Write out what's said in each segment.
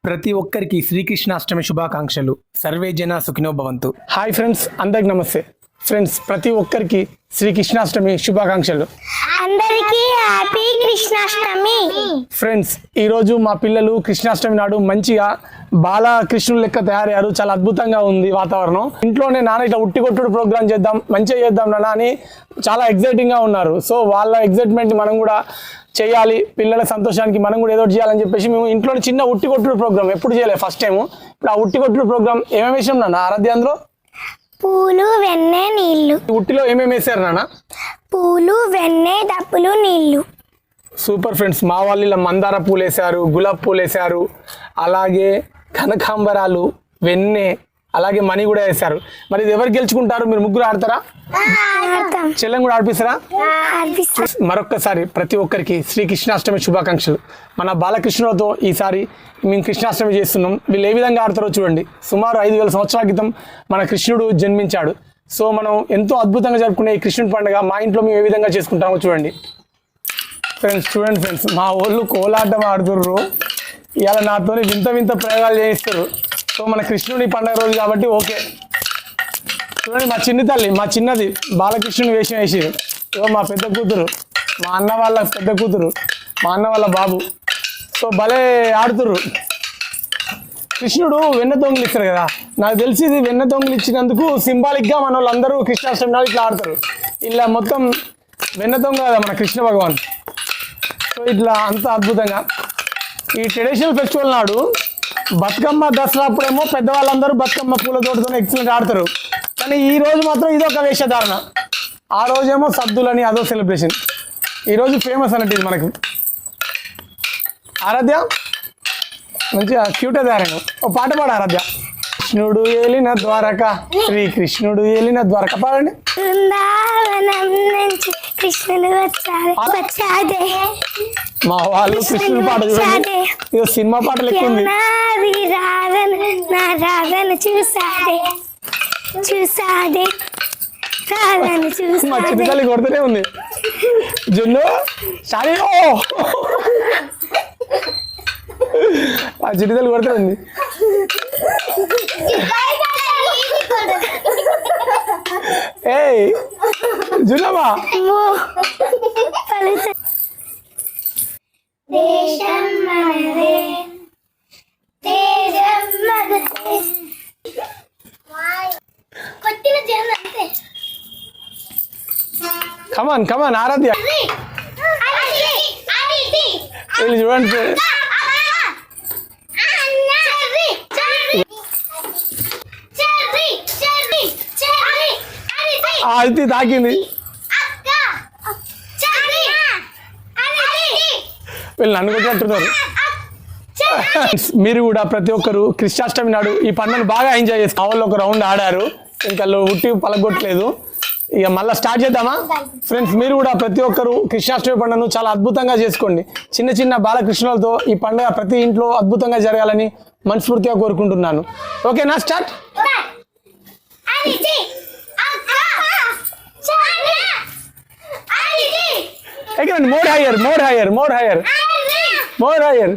ప్రతి ఒక్కరికి శ్రీకృష్ణాష్టమి శుభాకాంక్షలు. సర్వే జన సుఖినో భవంతు. హాయ్ ఫ్రెండ్స్, అందరికి నమస్తే. ఫ్రెండ్స్, ప్రతి ఒక్కరికి శ్రీకృష్ణాష్టమి శుభాకాంక్షలు. అందరికీ హ్యాపీ కృష్ణాష్టమి. ఫ్రెండ్స్, ఈరోజు మా పిల్లలు కృష్ణాష్టమి నాడు మంచిగా బాలకృష్ణుల లెక్క తయారయ్యారు. చాలా అద్భుతంగా ఉంది వాతావరణం. ఇంట్లోనే నాన్న ఇట్లా ఉట్టి కొట్టుడు ప్రోగ్రామ్ చేద్దాం, మంచిగా చేద్దాం నాన్న అని చాలా ఎగ్జైటింగ్గా ఉన్నారు. సో వాళ్ళ ఎగ్జైట్మెంట్ మనం కూడా చేయాలి, పిల్లల సంతోషానికి మనం కూడా ఏదో చేయాలని చెప్పేసి మేము ఇంట్లో చిన్న ఉట్టి కొట్టుడు ప్రోగ్రామ్ ఎప్పుడు చేయలేదు, ఫస్ట్ టైం. ఇప్పుడు ఆ ఉట్టి కొట్టుడు ప్రోగ్రామ్ ఏమేమి వేసాం నాన్న ఆరాధ్య? అందులో పూలు, వెన్నె, నీళ్లు. ఉట్టిలో ఏమేమి వేసారు నాన్న? పూలు, వెన్నె, డబ్బులు, నీళ్లు. సూపర్ ఫ్రెండ్స్, మా వాళ్ళు ఇలా మందార పూలు వేసారు, గులాబ్ పూలు వేసారు, అలాగే కనకాంబరాలు, వెన్నె, అలాగే మనీ కూడా వేశారు. మరి ఇది ఎవరు గెలుచుకుంటారు? మీరు ముగ్గురు ఆడతారా? చెల్లెం కూడా ఆడిపిస్తారా? మరొక్కసారి ప్రతి ఒక్కరికి శ్రీకృష్ణాష్టమి శుభాకాంక్షలు. మన బాలకృష్ణులతో ఈసారి మేము కృష్ణాష్టమి చేస్తున్నాం. వీళ్ళు ఏ విధంగా ఆడతారో చూడండి. సుమారు 5000 సంవత్సరాల క్రితం మన కృష్ణుడు జన్మించాడు. సో మనం ఎంతో అద్భుతంగా జరుపుకునే ఈ కృష్ణుడి పండుగ మా ఇంట్లో మేము ఏ విధంగా చేసుకుంటామో చూడండి. ఫ్రెండ్స్ చూడండి ఫ్రెండ్స్, మా వాళ్ళు కోలాటం ఆడుతుర్రు. ఇవాళ నాతో వింత వింత ప్రయోగాలు చేయిస్తారు. సో మన కృష్ణుడి పండుగ రోజు కాబట్టి ఓకే. చూడండి, మా చిన్ని తల్లి, మా చిన్నది బాలకృష్ణుని వేషం వేసి, మా పెద్ద కూతురు, మా అన్న వాళ్ళ పెద్ద కూతురు, మా అన్న వాళ్ళ బాబు. సో భలే ఆడుతుర్రు. కృష్ణుడు వెన్న దొంగలు ఇస్తారు కదా, నాకు తెలిసి ఇది వెన్న దొంగలు ఇచ్చినందుకు సింబాలిక్గా మన వాళ్ళందరూ కృష్ణాష్టమి నాడు ఇట్లా ఆడతారు. ఇలా మొత్తం వెన్న దొంగ కదా మన కృష్ణ భగవాన్. సో ఇట్లా అంత అద్భుతంగా ఈ ట్రెడిషనల్ ఫెస్టివల్ నాడు బతుకమ్మ దసరా అప్పుడేమో పెద్దవాళ్ళందరూ బతుకమ్మ పూలతోటితో ఎక్సలెంట్ ఆడతారు. కానీ ఈ రోజు మాత్రం ఇదొక వేషధారణ. ఆ రోజేమో సద్దులని అదో సెలబ్రేషన్. ఈరోజు ఫేమస్ అన్నట్టు ఇది మనకు. ఆరాధ్య మంచిగా క్యూట్గా తయారైన ఓ పాట పాడు ఆరాధ్య. కృష్ణుడు ఏలిన ద్వారక, శ్రీకృష్ణుడు ఏలిన ద్వారక పాడండి. బృందావనం నుంచి కృష్ణుడు వచ్చాడే. మా వాళ్ళు కృష్ణుడు పాట చూడండి, ఇదో సినిమా పాట లెక్క ఉంది. రాధను చూసాడే చూసాడే రాధను చూసాడే. మా చిన్న తల్లి కొడుతూనే ఉంది. జున్ను సారీ, ఓ ఆ చిన్న తల్లి కొడుతూనే ఉంది. ఏయ్ జున్నమ్మా, దేశం మనదే, తేజం మనదే. కొట్టిన జనం అంతే. కమాన్ కమాన్ ఆరాధ్య, వీళ్ళు చూడండి. అది తాకింది. వీళ్ళు నన్ను కొట్టినట్టున్నారు. మీరు కూడా ప్రతి ఒక్కరు కృష్ణాష్టమి నాడు ఈ పండుగను బాగా ఎంజాయ్ చేస్తారు. ఆ వాళ్ళు ఒక రౌండ్ ఆడారు, ఇంకా ఉట్టి పలగొట్టలేదు. ఇక మళ్ళీ స్టార్ట్ చేద్దామా? ఫ్రెండ్స్, మీరు కూడా ప్రతి ఒక్కరు కృష్ణాష్టమి పండుగను చాలా అద్భుతంగా చేసుకోండి. చిన్న చిన్న బాలకృష్ణులతో ఈ పండుగ ప్రతి ఇంట్లో అద్భుతంగా జరగాలని మనస్ఫూర్తిగా కోరుకుంటున్నాను. ఓకేనా? స్టార్ట్. ఎక్కడండి? More higher, more higher, more higher, more higher.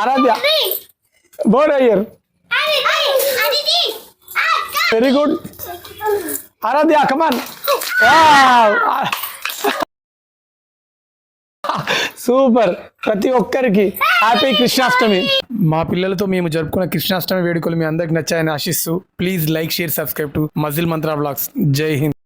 Aaradhya more higher. Very good Aaradhya, come on. Super. ప్రతి ఒక్కరికి హ్యాపీ కృష్ణాష్టమి. మా పిల్లలతో మేము జరుపుకున్న కృష్ణాష్టమి వేడుకలు మీ అందరికి నచ్చాయని ఆశిస్తూ please like, share, subscribe to muscle Mantra vlogs. జై హింద్.